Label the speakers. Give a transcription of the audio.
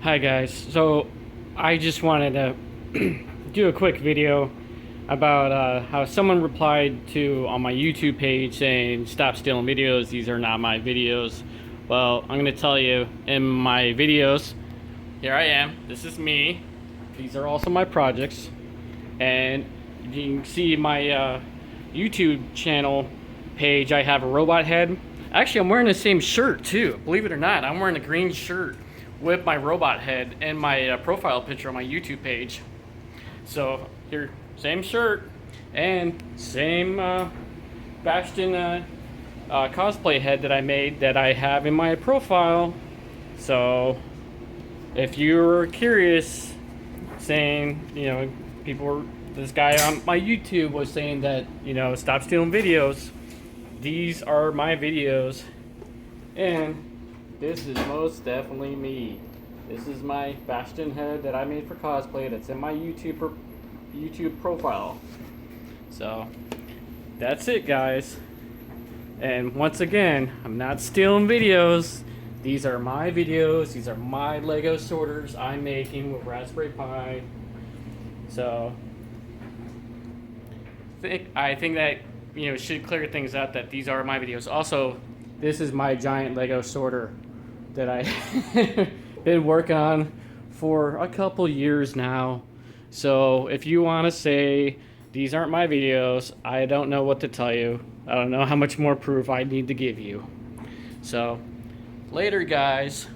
Speaker 1: Hi guys, so I just wanted to do a quick video about how someone replied to on my YouTube page saying stop stealing videos, these are not my videos. Well, I'm going to tell you, in my videos, here I am, this is me, these are also my projects, and you can see my YouTube channel page, I have a robot head. Actually, I'm wearing the same shirt too, believe it or not. I'm wearing a green shirt with my robot head and my profile picture on my YouTube page. So here, same shirt and same Bastion cosplay head that I made that I have in my profile. So if you're curious, saying, people were, this guy on my YouTube was saying that, stop stealing videos. These are my videos, and this is most definitely me. This is my Bastion head that I made for cosplay that's in my YouTube profile. So that's it, guys. And once again, I'm not stealing videos. These are my videos. These are my Lego sorters I'm making with Raspberry Pi. So I think that should clear things out that these are my videos. Also, this is my giant Lego sorter that I been working on for a couple years now. So if you want to say these aren't my videos, I don't know what to tell you. I don't know how much more proof I need to give you. So later, guys.